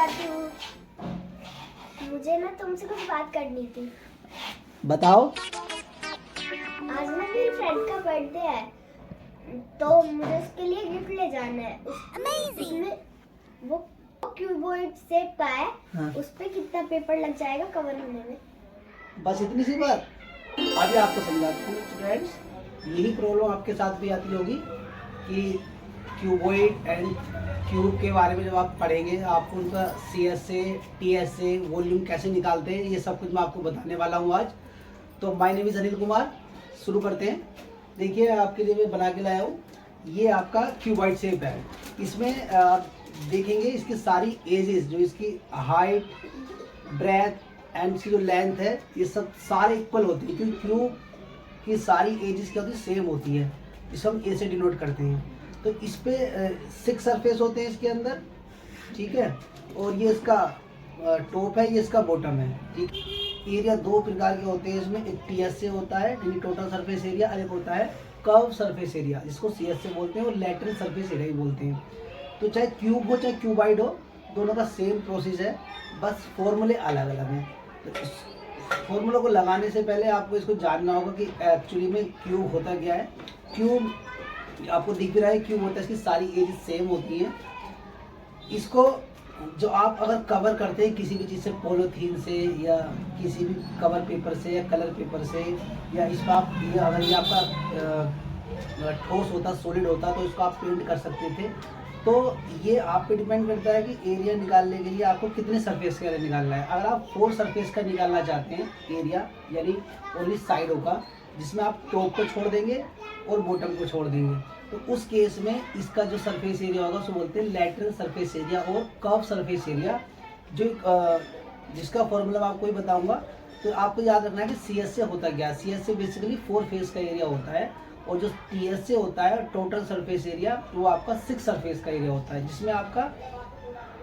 आती हूँ। मुझे ना तुमसे कुछ बात करनी थी। बताओ। आज ना मेरी फ्रेंड का बर्थडे है, तो मुझे उसके लिए गिफ्ट ले जाना है। उसमें वो क्यूबॉइड शेप का है। हाँ। उस पे कितना पेपर लग जाएगा कवर होने में? बस इतनी सी बात। अभी आपको समझाता हूँ स्टूडेंट्स, यही प्रॉब्लम आपके साथ भी आती होगी कि क्यूबॉइड एंड क्यूब के बारे में जब आप पढ़ेंगे आपको उनका CSA TSA वॉल्यूम कैसे निकालते हैं, ये सब कुछ मैं आपको बताने वाला हूँ आज। तो my name is Anil Kumar. शुरू करते हैं। देखिए आपके लिए मैं बना के लाया हूँ, ये आपका क्यूबॉइड शेप है। इसमें आप देखेंगे इसकी सारी एजेस, जो इसकी हाइट, ब्रेथ एंड इसकी जो लेंथ है, ये सब सारे इक्वल होते हैं, क्योंकि क्यूब की सारी एजेस क्या होती है, सेम होती है। इसको हम ए से डिनोट करते हैं। तो इस पे 6 सरफेस होते हैं इसके अंदर, ठीक है। और ये इसका टॉप है, ये इसका बॉटम है, ठीक। एरिया दो प्रकार के होते हैं इसमें, एक TSA होता है यानी टोटल सरफेस एरिया, और एक होता है कर्व सरफेस एरिया जिसको CSA बोलते हैं, और लैटरल सरफेस एरिया ही बोलते हैं। तो चाहे क्यूब हो चाहे क्यूबाइड हो, दोनों का सेम प्रोसेस है, बस फॉर्मूले अलग अलग हैं। तो इस फॉर्मूलों को लगाने से पहले आपको इसको जानना होगा कि एक्चुअली में क्यूब होता क्या है। क्यूब आपको दिख भी रहा है, क्यूब होता है, इसकी सारी एज सेम होती है। इसको जो आप अगर कवर करते हैं किसी भी चीज़ से, पॉलीथीन से या किसी भी कवर पेपर से या कलर पेपर से, या इस पर आप अगर ये आपका ठोस होता, सॉलिड होता, तो इसको आप पेंट कर सकते थे। तो ये आप पे डिपेंड करता है कि एरिया निकालने के लिए आपको कितने सरफेस का एरिया निकालना है। अगर आप 4 सरफेस का निकालना चाहते हैं एरिया, यानी ओनली साइडों का, जिसमें आप टॉप को छोड़ देंगे और बॉटम को छोड़ देंगे, तो उस केस में इसका जो सरफेस एरिया होगा उसको बोलते हैं लैटरल सरफेस एरिया और कर्व सरफेस एरिया, जो जिसका फॉर्मूला मैं आपको ही बताऊंगा। तो आपको याद रखना है कि CSA होता क्या है। CSA बेसिकली 4 फेस का एरिया होता है, और जो TSA होता है टोटल सरफेस एरिया, वो आपका 6 सरफेस का एरिया होता है, जिसमें आपका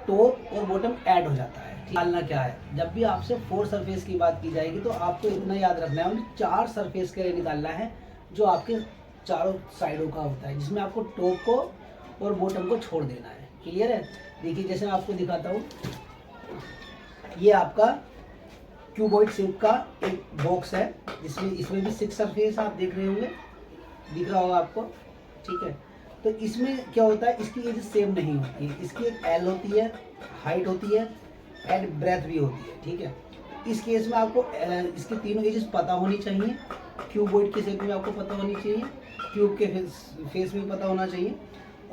टॉप और बॉटम ऐड हो जाता है। निकालना क्या है, जब भी आपसे 4 सरफेस की बात की जाएगी तो आपको इतना याद रखना है, उन्हें 4 सरफेस का एरिया निकालना है, जो आपके चारों साइडों का होता है, जिसमें आपको टॉप को और बॉटम को छोड़ देना है। क्लियर है। देखिए जैसे मैं आपको दिखाता हूँ, ये आपका क्यूबॉइड शेप का एक बॉक्स है, जिसमें इसमें भी 6 सरफेस आप देख रहे होंगे, दिख रहा होगा आपको, ठीक है। तो इसमें क्या होता है, इसकी एज सेम नहीं होती है। इसकी एक L होती है, हाइट होती है एंड ब्रेथ भी होती है, ठीक है। इस केस में आपको इसकी तीनों एजेस पता होनी चाहिए। क्यूबॉइड के शेप में आपको पता होनी चाहिए, क्यूब के फेस में पता होना चाहिए,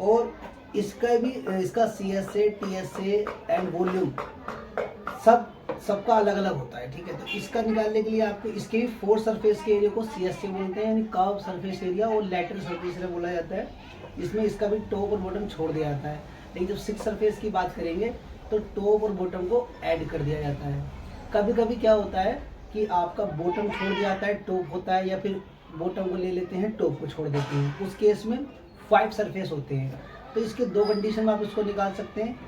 और इसका भी इसका CSA TSA एंड वॉल्यूम सबका अलग अलग होता है, ठीक है। तो इसका निकालने के लिए आपको इसके भी 4 सरफेस के एरिया को CSA बोलते हैं, यानी कर्व सरफेस एरिया, और लैटरल सरफेस एरिया बोला जाता है। इसमें इसका भी टॉप और बॉटम छोड़ दिया जाता है। लेकिन जब 6 सरफेस की बात करेंगे तो टॉप और बॉटम को ऐड कर दिया जाता है। कभी कभी क्या होता है कि आपका बॉटम छोड़ दिया जाता है, टॉप होता है, या फिर बॉटम को ले लेते हैं, टॉप को छोड़ देते हैं। उस केस में 5 सरफेस होते हैं। तो इसके 2 कंडीशन में आप इसको निकाल सकते हैं।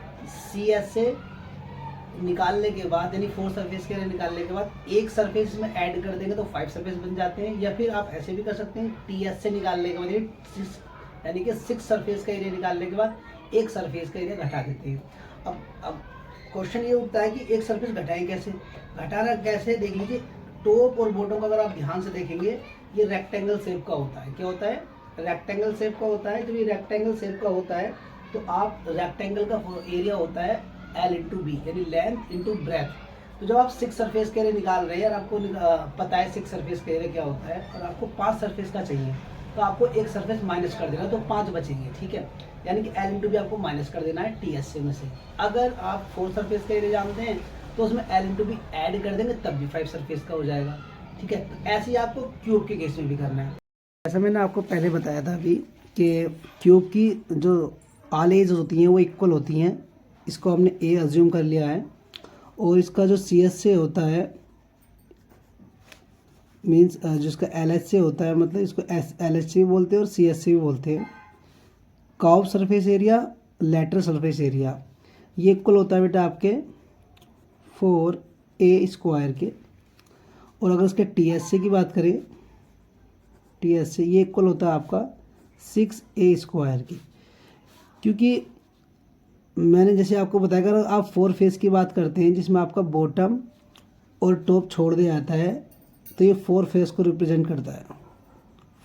CSA निकालने के बाद, यानी 4 सरफेस के एरिया निकालने के बाद एक सरफेस में ऐड कर देंगे तो 5 सरफेस बन जाते हैं। या फिर आप ऐसे भी कर सकते हैं, TSA निकालने के बाद यानी कि 6 सरफेस का एरिया निकालने के बाद एक सरफेस का एरिया घटा देते हैं। अब क्वेश्चन ये उठता है कि एक सरफेस घटाएं कैसे। घटाना कैसे, देख लीजिए। टॉप और बॉटम का अगर आप ध्यान से देखेंगे, ये रेक्टेंगल शेप का होता है। क्या होता है, रेक्टेंगल शेप का होता है। जब ये रेक्टेंगल शेप का होता है तो आप रेक्टेंगल का एरिया होता है L इंटू बी, यानी लेंथ इंटू ब्रेथ। तो जब आप 6 सरफेस के एरिया निकाल रहे हैं और आपको पता है 6 सरफेस का एरिया क्या होता है, और आपको 5 सरफेस का चाहिए, तो आपको एक सरफेस माइनस कर देना, तो 5 बचेंगे, ठीक है। यानी कि L इंटू बी आपको माइनस कर देना है TSA में से। अगर आप 4 सरफेस का एरिया जानते हैं तो उसमें L इंटू बी ऐड कर देंगे, तब भी 5 सरफेस का हो जाएगा, ठीक है। तो ऐसे ही आपको क्यूब के केस में भी करना है। जैसा मैंने आपको पहले बताया था अभी कि क्यूब की जो ऑल एज होती हैं वो इक्वल होती हैं। इसको हमने A अज्यूम कर लिया है, और इसका जो CSA होता है, मीन्स जिसका LHA होता है, मतलब इसको LHA भी बोलते हैं और CSA भी बोलते हैं। Curve surface area, lateral surface area, ये इक्वल होता है बेटा आपके 4A स्क्वायर के। और अगर इसके TSA की बात करें, TSA ये इक्वल होता है आपका 6A स्क्वायर की। क्योंकि मैंने जैसे आपको बताया, अगर आप 4 फेस की बात करते हैं जिसमें आपका बॉटम और टॉप छोड़ दिया जाता है, तो ये 4 फेस को रिप्रेजेंट करता है।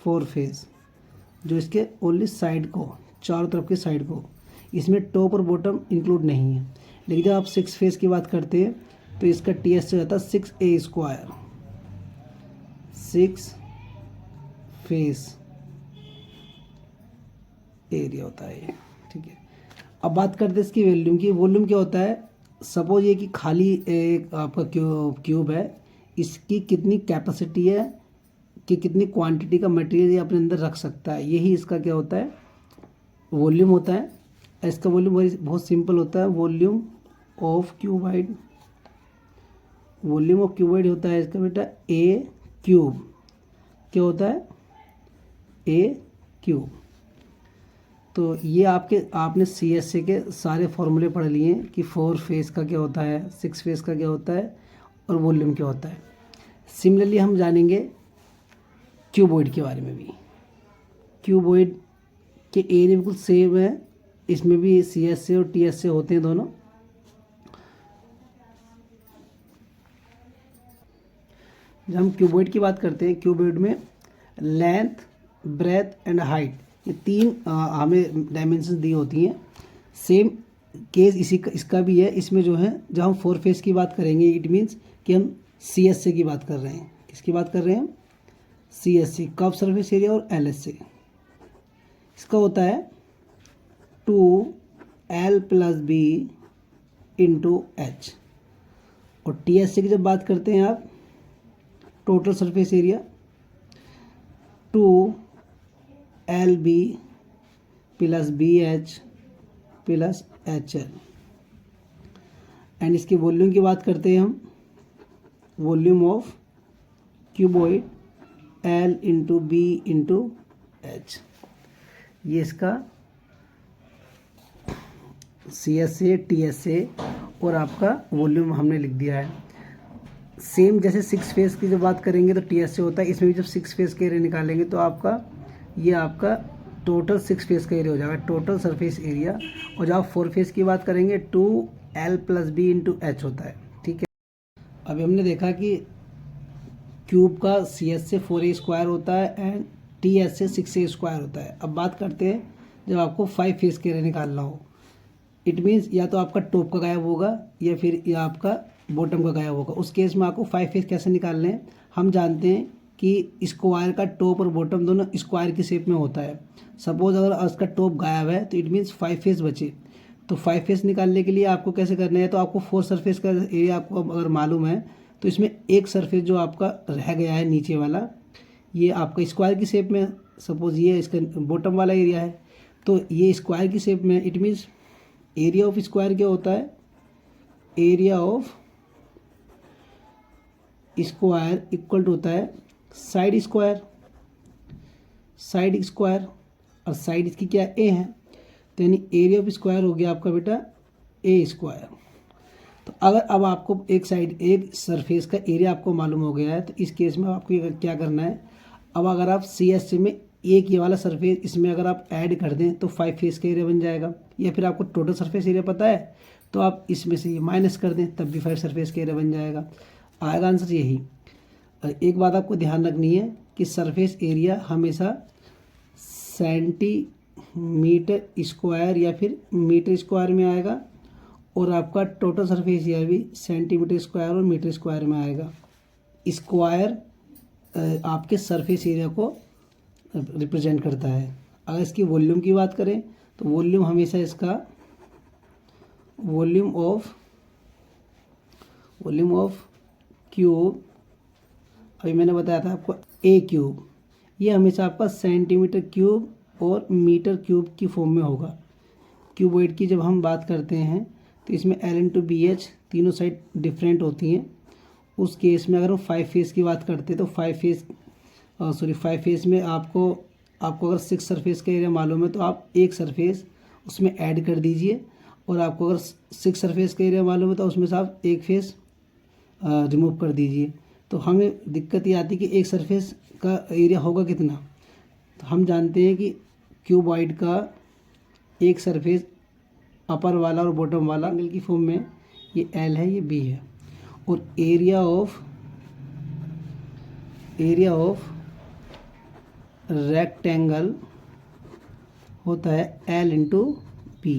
4 फेस जो इसके ओनली साइड को, चारों तरफ की साइड को, इसमें टॉप और बॉटम इंक्लूड नहीं है। लेकिन जब आप 6 फेस की बात करते हैं तो इसका TS से जाता है 6A²। 6 फेस एरिया होता है ये, ठीक है। अब बात करते हैं इसकी वॉल्यूम की। वॉल्यूम क्या होता है? सपोज ये कि खाली एक आपका क्यूब है, इसकी कितनी कैपेसिटी है कि कितनी क्वांटिटी का मटेरियल ये अपने अंदर रख सकता है, यही इसका क्या होता है, वॉल्यूम होता है। इसका वॉल्यूम बहुत सिंपल होता है, volume of cuboid. Volume of cuboid होता है इसका बेटा A क्यूब। क्या होता है? A cube. तो ये आपने CSA के सारे फॉर्मूले पढ़ लिए हैं कि 4 फेस का क्या होता है, 6 फेस का क्या होता है और वॉल्यूम क्या होता है। सिमिलरली हम जानेंगे क्यूबॉइड के बारे में भी। क्यूबॉइड के एरिया बिल्कुल सेम है, इसमें भी CSA और TSA होते हैं दोनों। जब हम क्यूबॉइड की बात करते हैं, क्यूबॉइड में लेंथ, ब्रेथ एंड हाइट, ये 3 हमें डायमेंशन दी होती हैं। सेम केस इसका भी है। इसमें जो है, जब हम 4 फेस की बात करेंगे, इट मीन्स कि हम CSA की बात कर रहे हैं। किसकी बात कर रहे हैं हम? CSA, कर्व सरफेस एरिया और LSA। इसका होता है 2L+B × H। और TSA की जब बात करते हैं आप, total surface area 2LB + BH + HL। And इसकी वॉल्यूम की बात करते हैं हम, volume of cuboid L × B × H। ये इसका CSA, TSA और आपका वॉल्यूम हमने लिख दिया है। सेम जैसे 6 फेस की जब बात करेंगे तो TSA होता है। इसमें भी जब 6 फेस के एरिया निकालेंगे तो ये आपका टोटल 6 फेस का एरिया हो जाएगा, टोटल सरफेस एरिया। और जब आप 4 फेस की बात करेंगे 2L+B × H होता है, ठीक है। अभी हमने देखा कि क्यूब का CSA 4A² होता है एंड TSA 6A² होता है। अब बात करते हैं जब आपको 5 फेस के एरिया निकालना हो। इट मीन्स या तो आपका टॉप का गायब होगा या फिर या आपका बॉटम का गायब होगा। उस केस में आपको 5 फेस कैसे निकालने हैं? हम जानते हैं कि स्क्वायर का टॉप और बॉटम दोनों स्क्वायर की शेप में होता है। सपोज अगर उसका टॉप गायब है तो इट मीन्स 5 फेस बचे। तो 5 फेस निकालने के लिए आपको कैसे करना है? तो आपको 4 सरफेस का एरिया आपको अगर मालूम है तो इसमें एक सरफेस जो आपका रह गया है नीचे वाला, ये आपका स्क्वायर की शेप में, सपोज ये इसका बॉटम वाला एरिया है, तो ये स्क्वायर की शेप में। It means area of square क्या होता है? Area of square equal to होता है साइड स्क्वायर। साइड स्क्वायर और साइड इसकी क्या A है, तो यानी एरिया ऑफ स्क्वायर हो गया आपका बेटा A²। तो अगर अब आपको एक सरफेस का एरिया आपको मालूम हो गया है, तो इस केस में आपको क्या करना है? अब अगर आप CSA में एक ये वाला सरफेस इसमें अगर आप ऐड कर दें तो 5 फेस का एरिया बन जाएगा। या फिर आपको टोटल सरफेस एरिया पता है तो आप इसमें से ये माइनस कर दें, तब भी 5 सरफेस का एरिया बन जाएगा। आएगा आंसर यही। एक बात आपको ध्यान रखनी है कि सरफेस एरिया हमेशा सेंटीमीटर² या फिर मीटर² में आएगा, और आपका टोटल सरफेस एरिया भी सेंटीमीटर² और मीटर² में आएगा। स्क्वायर आपके सरफेस एरिया को रिप्रेजेंट करता है। अगर इसकी वॉल्यूम की बात करें तो वॉल्यूम हमेशा इसका वॉल्यूम ऑफ क्यूब, अभी मैंने बताया था आपको A क्यूब, ये हमेशा आपका सेंटीमीटर³ और मीटर³ की फॉर्म में होगा। क्यूबॉइड की जब हम बात करते हैं तो इसमें L × BH तीनों साइड डिफरेंट होती हैं। उस केस में अगर हम 5 फेस की बात करते हैं तो 5 फेस में आपको अगर 6 सरफेस का एरिया मालूम है तो आप एक सरफेस उसमें ऐड कर दीजिए, और आपको अगर 6 सरफेस का एरिया मालूम है तो उसमें से आप एक फेस रिमूव कर दीजिए। तो हमें दिक्कत ये आती है कि एक सरफेस का एरिया होगा कितना। तो हम जानते हैं कि क्यूबॉइड का एक सरफेस अपर वाला और बॉटम वाला एंगल की फॉर्म में, ये एल है ये बी है, और एरिया ऑफ रेक्टेंगल होता है एल इंटू पी।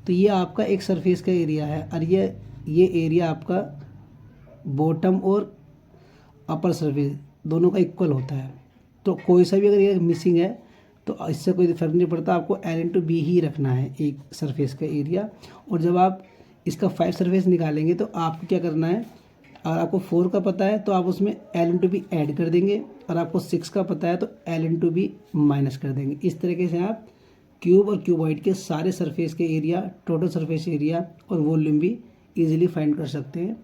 तो ये आपका एक सरफेस का एरिया है, और ये एरिया आपका बॉटम और अपर सरफेस दोनों का इक्वल होता है। तो कोई सा भी अगर ये मिसिंग है तो इससे कोई फर्क नहीं पड़ता, आपको एल इंटू बी ही रखना है एक सरफेस का एरिया। और जब आप इसका 5 सरफेस निकालेंगे तो आपको क्या करना है, अगर आपको 4 का पता है तो आप उसमें एल इंटू बी ऐड कर देंगे, और आपको 6 का पता है तो एल इंटू बी माइनस कर देंगे। इस तरीके से आप क्यूब और क्यूबॉइड के सारे सरफेस के एरिया, टोटल सरफेस एरिया और वॉल्यूम भी इजीली फाइंड कर सकते हैं।